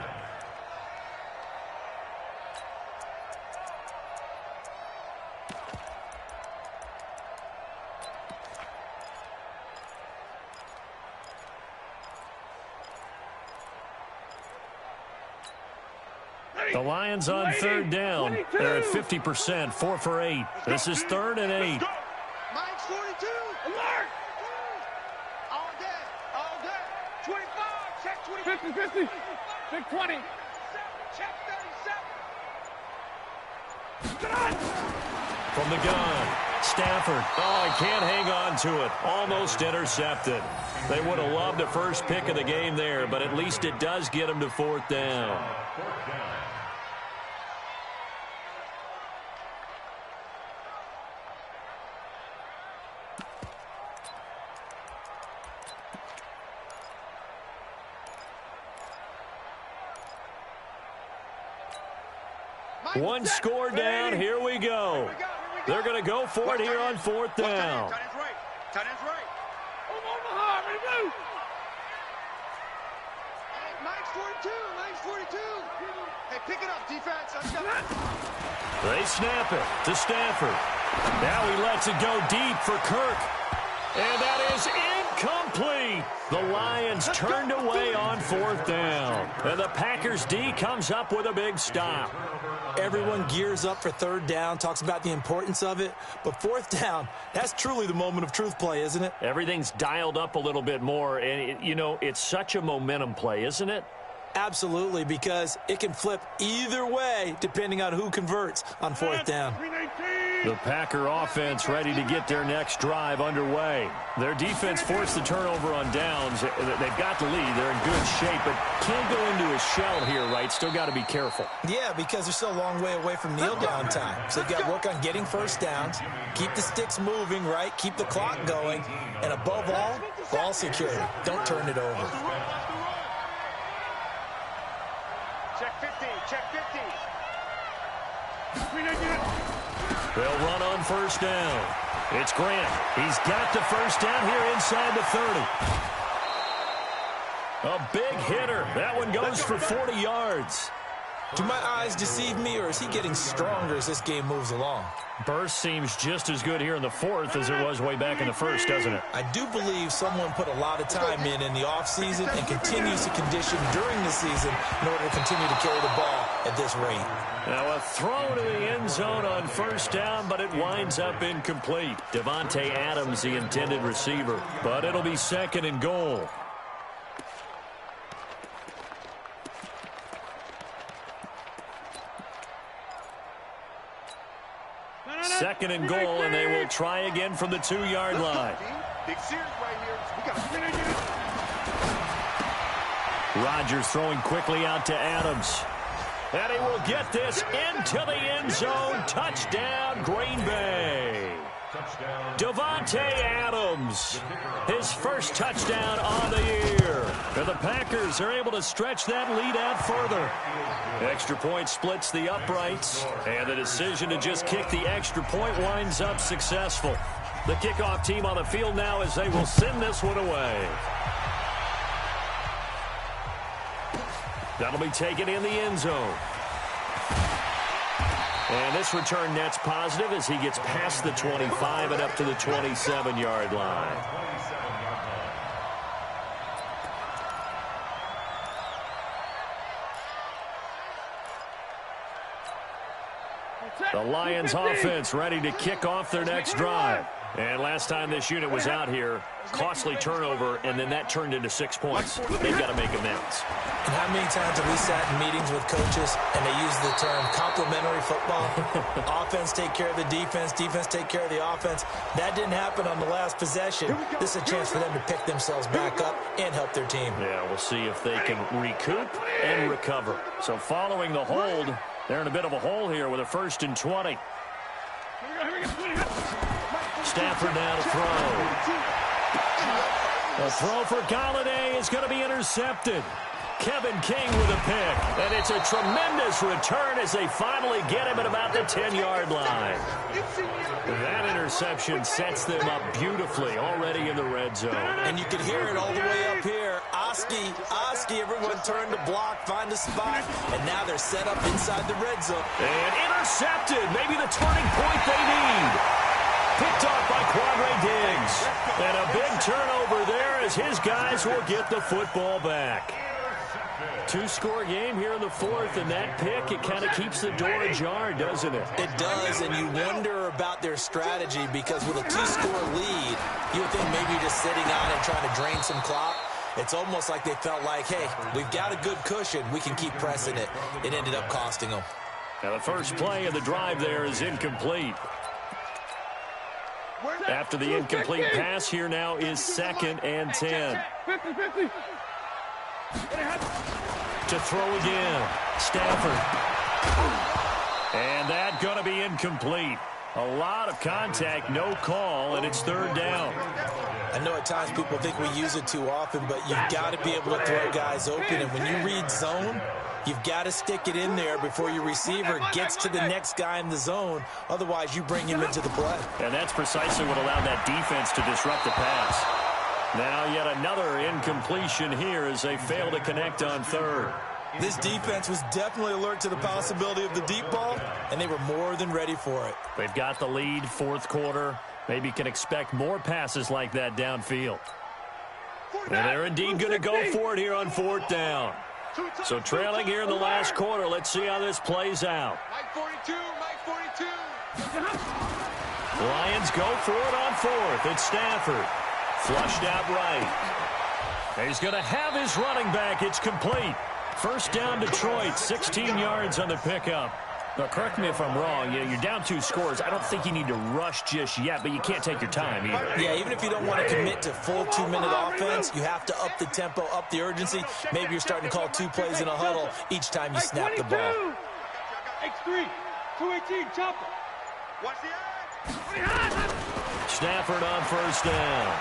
The Lions on 3rd down. They're at 50%, 4 for 8. This is 3rd and 8. Mike's 42. Alert! All day. All day. 25. Check 20. 50. Check 20. Check 37. From the gun, Stafford. Oh, he can't hang on to it. Almost intercepted. They would have loved the first pick of the game there, but at least it does get him to 4th down. One score down. Here we go. They're going to go for it here on 4th down. Tight end's right. Tight end's right. Omaha, ready to move. Hey, Mike's 42. Mike's 42. Hey, pick it up, defense. They snap it to Stafford. Now he lets it go deep for Kirk. And that is incomplete. The Lions turned away on 4th down. And the Packers D comes up with a big stop. Everyone gears up for 3rd down, talks about the importance of it. But 4th down, that's truly the moment of truth play, isn't it? Everything's dialed up a little bit more. And, it's such a momentum play, isn't it? Absolutely, because it can flip either way depending on who converts on 4th down. The Packer offense ready to get their next drive underway. Their defense forced the turnover on downs. They've got the lead. They're in good shape, but can't go into a shell here, right? Still got to be careful. Yeah, because they're still a long way away from kneel down time. So they've got to work on getting first downs, keep the sticks moving, right? Keep the clock going, and above all, ball security. Don't turn it over. Check 50. Check 50. They'll run on 1st down. It's Grant. He's got the 1st down here inside the 30. A big hitter. That one goes for 40 yards. Do my eyes deceive me, or is he getting stronger as this game moves along? Burst seems just as good here in the 4th as it was way back in the 1st, doesn't it? I do believe someone put a lot of time in the offseason and continues to condition during the season in order to continue to carry the ball at this rate. Now a throw to the end zone on 1st down, but it winds up incomplete. Devontae Adams, the intended receiver, but it'll be 2nd and goal. Second and goal, and they will try again from the 2-yard line. Big Sears right here. We got Rodgers throwing quickly out to Adams. And he will get this into the end zone. Touchdown, Green Bay. Devontae Adams, his first touchdown on the year. And the Packers are able to stretch that lead out further. Extra point splits the uprights, and the decision to just kick the extra point winds up successful. The kickoff team on the field now as they will send this one away. That'll be taken in the end zone. And this return net's positive as he gets past the 25 and up to the 27-yard line. The Lions offense ready to kick off their next drive. And last time this unit was out here, costly turnover, and then that turned into 6 points. They've got to make amends. And how many times have we sat in meetings with coaches and they use the term complementary football? Offense take care of the defense, defense take care of the offense. That didn't happen on the last possession. This is a chance for them to pick themselves back up and help their team. Yeah, we'll see if they can recoup and recover. So following the hold, they're in a bit of a hole here with a 1st and 20. Stafford now to throw. The throw for Galladay is going to be intercepted. Kevin King with a pick. And it's a tremendous return as they finally get him at about the 10-yard line. That interception sets them up beautifully already in the red zone. And you can hear it all the way up here. Oski, everyone turned to block, find a spot, and now they're set up inside the red zone. And intercepted, maybe the turning point they need. Picked off by Quadre Diggs. And a big turnover there as his guys will get the football back. Two-score game here in the fourth, and that pick, it kind of keeps the door ajar, doesn't it? It does, and you wonder about their strategy because with a two-score lead, you would think maybe you're just sitting on and trying to drain some clock. It's almost like they felt like, hey, we've got a good cushion. We can keep pressing it. It ended up costing them. Now the first play of the drive there is incomplete. After the incomplete pass, here now is 2nd and 10. 50-50. To throw again, Stafford. And that going to be incomplete. A lot of contact, no call, and it's 3rd down. I know at times people think we use it too often, but you've got to be able to throw guys open. And when you read zone, you've got to stick it in there before your receiver gets to the next guy in the zone. Otherwise, you bring him into the play. And that's precisely what allowed that defense to disrupt the pass. Now yet another incompletion here as they fail to connect on 3rd. This defense was definitely alert to the possibility of the deep ball, and they were more than ready for it. They've got the lead, 4th quarter. Maybe you can expect more passes like that downfield. And they're indeed going to go for it here on 4th down. So trailing here in the last quarter, let's see how this plays out. Mike 42, Mike 42. Lions go for it on 4th. It's Stafford. Flushed out right. He's going to have his running back. It's complete. First down Detroit, 16 yards on the pickup. Now, correct me if I'm wrong. You're down 2 scores. I don't think you need to rush just yet, but you can't take your time either. Yeah, even if you don't want to commit to full 2-minute offense, you have to up the tempo, up the urgency. Maybe you're starting to call 2 plays in a huddle each time you snap the ball. X3, 218, chopper. Watch the eye. Stafford on first down.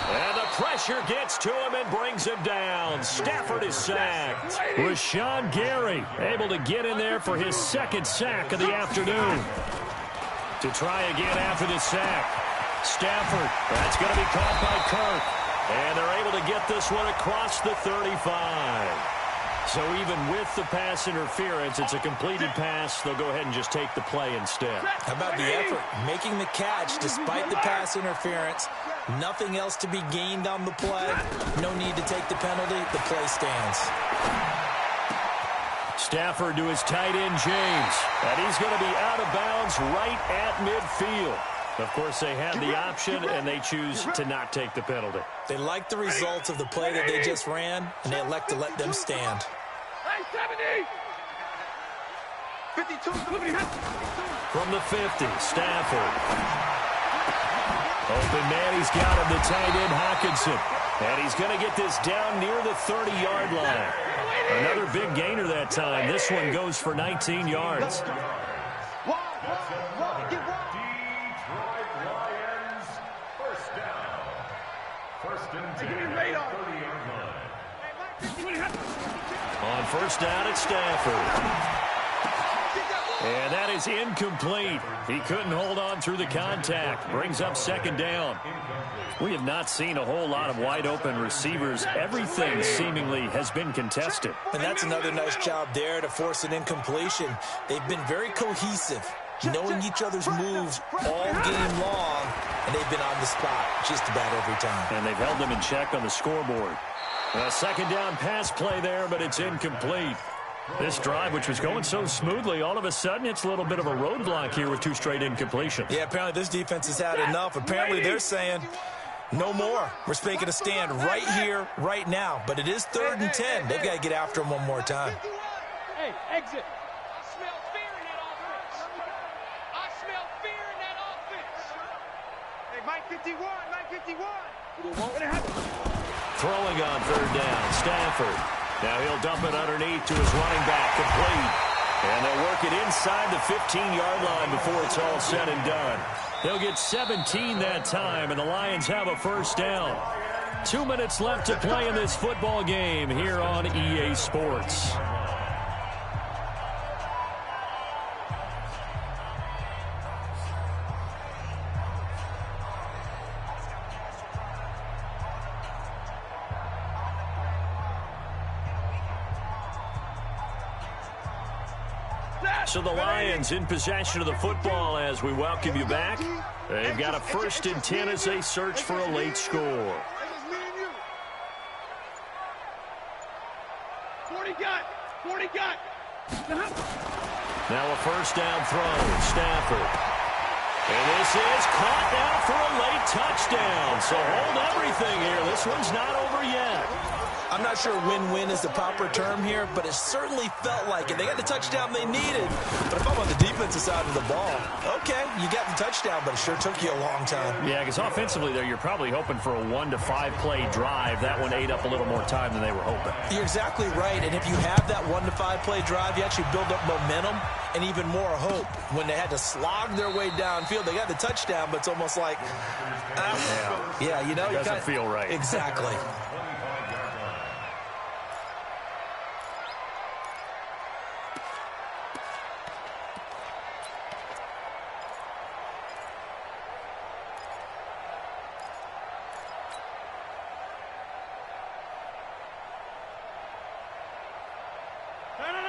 And the pressure gets to him and brings him down. Stafford is sacked. Rashawn Gary able to get in there for his 2nd sack of the afternoon. To try again after the sack. Stafford, that's going to be caught by Kirk. And they're able to get this one across the 35. So even with the pass interference, it's a completed pass. They'll go ahead and just take the play instead. How about the effort? Making the catch despite the pass interference. Nothing else to be gained on the play. No need to take the penalty. The play stands. Stafford to his tight end, James. And he's going to be out of bounds right at midfield. Of course, they had the option, and they choose to not take the penalty. They like the results of the play that they just ran, and they elect to let them stand. 52. From the 50, Stafford. Open man, he's got him, the tight end, Hawkinson. And he's going to get this down near the 30-yard line. Another big gainer that time. This one goes for 19 yards. On first down, it's Stafford. And that is incomplete. He couldn't hold on through the contact. Brings up 2nd down. We have not seen a whole lot of wide-open receivers. Everything seemingly has been contested. And that's another nice job there to force an incompletion. They've been very cohesive, knowing each other's moves all game long, and they've been on the spot just about every time. And they've held them in check on the scoreboard. A 2nd down pass play there, but it's incomplete. This drive, which was going so smoothly, all of a sudden it's a little bit of a roadblock here with 2 straight incompletions. Yeah, apparently this defense has had enough. Apparently they're saying, no more. We're making a stand right here, right now. But it is 3rd and 10. They've got to get after him one more time. Hey, exit. I smell fear in that offense. I smell fear in that offense. Hey, Mike 51, Mike 51. Throwing on 3rd down, Stafford. Now he'll dump it underneath to his running back, complete. And they'll work it inside the 15-yard line before it's all said and done. They'll get 17 that time, and the Lions have a first down. 2 minutes left to play in this football game here on EA Sports. So the Lions in possession of the football as we welcome you back. They've got a 1st and 10 as they search for a late score. 40 got. Now a 1st down throw. Stafford. And this is caught now for a late touchdown. So hold everything here. This one's not over yet. I'm not sure win-win is the proper term here, but it certainly felt like it. They got the touchdown they needed. But if I'm on the defensive side of the ball, okay, you got the touchdown, but it sure took you a long time. Yeah, because offensively there, you're probably hoping for a 1 to 5 play drive. That one ate up a little more time than they were hoping. You're exactly right. And if you have that 1 to 5 play drive, you actually build up momentum and even more hope. When they had to slog their way downfield, they got the touchdown, but it's almost like, yeah, you know, it doesn't feel right. Exactly.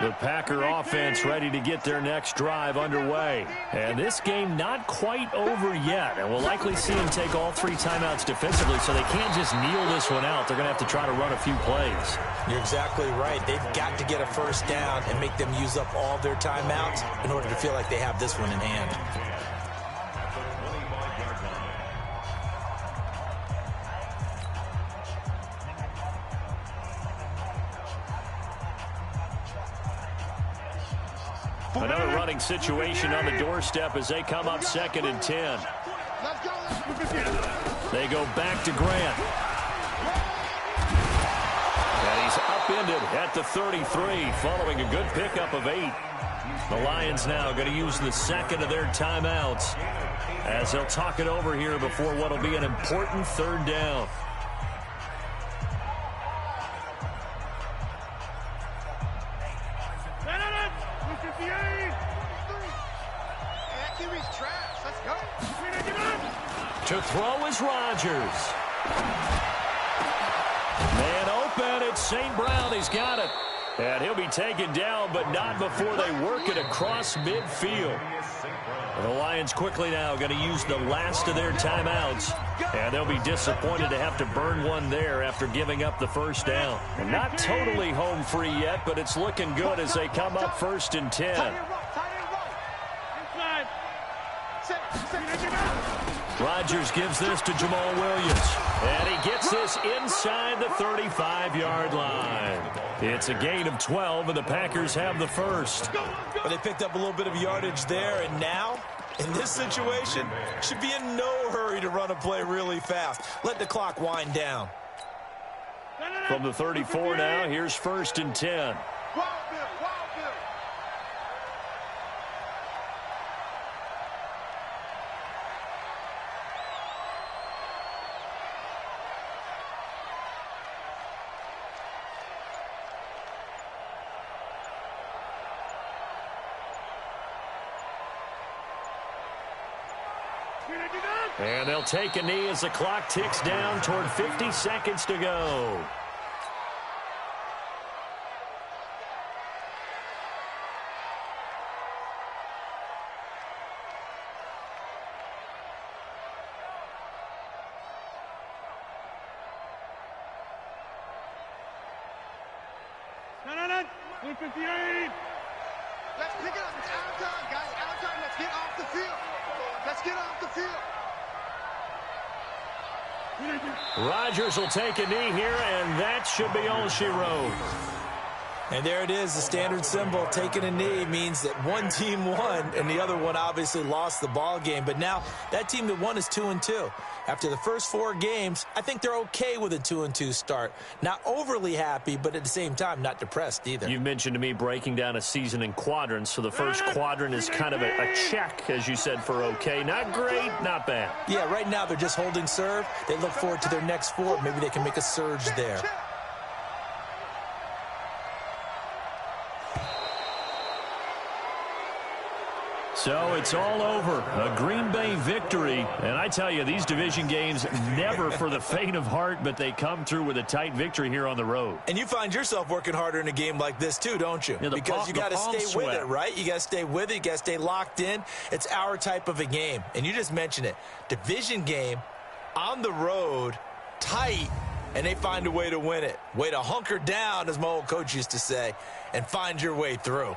The Packer offense ready to get their next drive underway. And this game not quite over yet. And we'll likely see them take all 3 timeouts defensively, so they can't just kneel this one out. They're going to have to try to run a few plays. You're exactly right. They've got to get a 1st down and make them use up all their timeouts in order to feel like they have this one in hand. Another running situation on the doorstep as they come up 2nd and 10. They go back to Grant. And he's upended at the 33 following a good pickup of 8. The Lions now going to use the 2nd of their timeouts as they'll talk it over here before what will be an important 3rd down. To throw is Rodgers. Man open, it's St. Brown. He's got it. And he'll be taken down, but not before they work it across midfield. And the Lions quickly now going to use the last of their timeouts. And they'll be disappointed to have to burn one there after giving up the 1st down. And not totally home free yet, but it's looking good as they come up 1st and 10. Rodgers gives this to Jamal Williams. And he gets this inside the 35-yard line. It's a gain of 12, and the Packers have the 1st. But they picked up a little bit of yardage there, and now, in this situation, should be in no hurry to run a play really fast. Let the clock wind down. From the 34 now, here's 1st and 10. And they'll take a knee as the clock ticks down toward 50 seconds to go. No. 58. Let's pick it up. It's out of time, guys. Out of time. Let's get off the field. Let's get off the field. Rodgers will take a knee here, and that should be all she wrote. And there it is, the standard symbol. Taking a knee means that one team won, and the other one obviously lost the ball game. But now that team that won is 2-2. After the first 4 games, I think they're okay with a 2-2 start. Not overly happy, but at the same time, not depressed either. You mentioned to me breaking down a season in quadrants, so the first quadrant is kind of a check, as you said, for okay. Not great, not bad. Yeah, right now they're just holding serve. They look forward to their next 4. Maybe they can make a surge there. So it's all over. A Green Bay victory. And I tell you, these division games never for the faint of heart, but they come through with a tight victory here on the road. And you find yourself working harder in a game like this too, don't you? Yeah, because you got to stay sweat with it, right? You got to stay with it. You got to stay locked in. It's our type of a game. And you just mentioned it. Division game on the road, tight, and they find a way to win it. Way to hunker down, as my old coach used to say, and find your way through.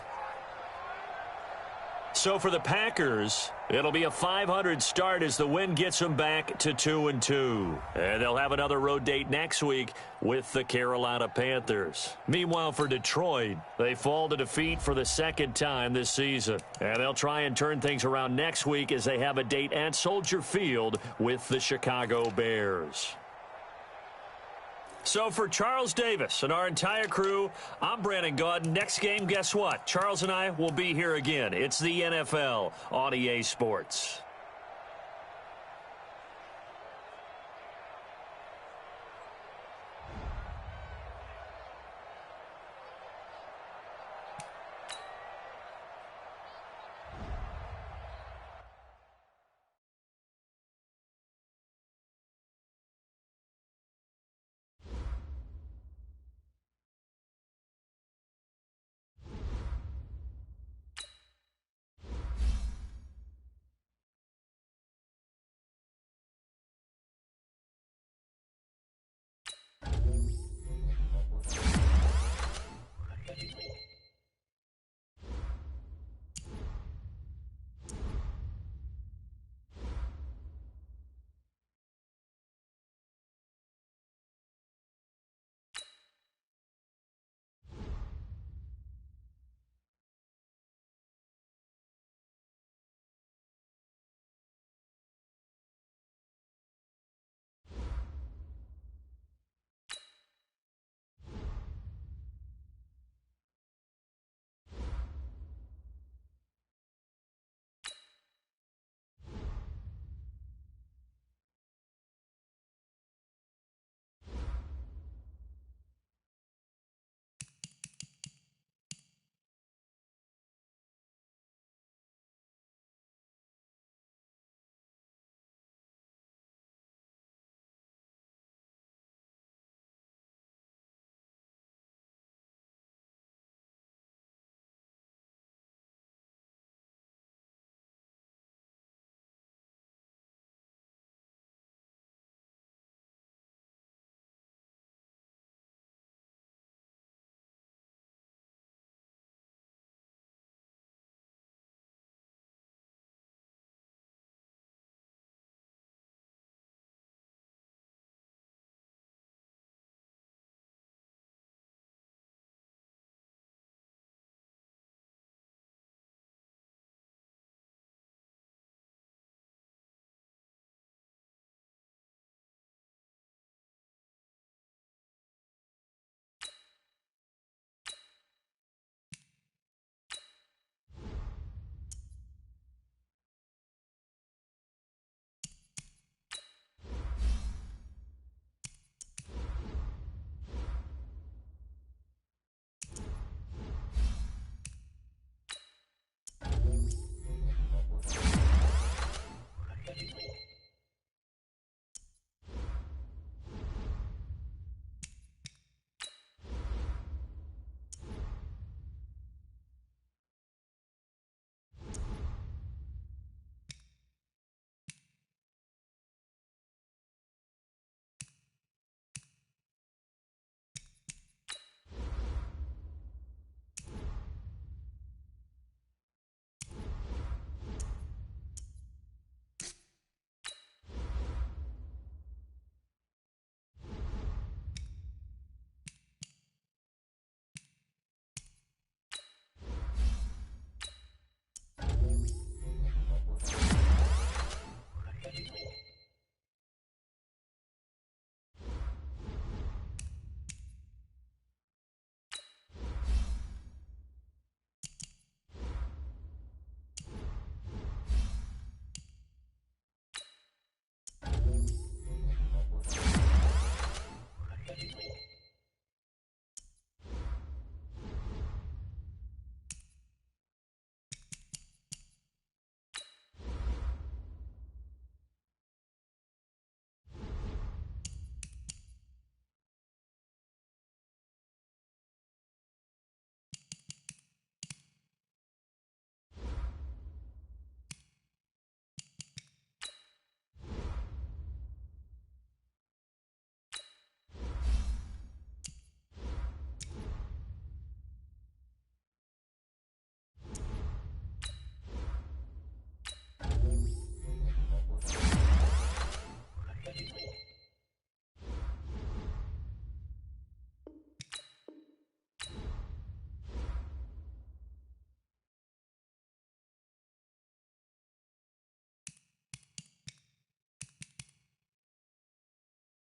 So for the Packers, it'll be a 500 start as the win gets them back to 2-2. And they'll have another road date next week with the Carolina Panthers. Meanwhile, for Detroit, they fall to defeat for the second time this season. And they'll try and turn things around next week as they have a date at Soldier Field with the Chicago Bears. So for Charles Davis and our entire crew, I'm Brandon Gaudin. Next game, guess what? Charles and I will be here again. It's the NFL on EA Sports.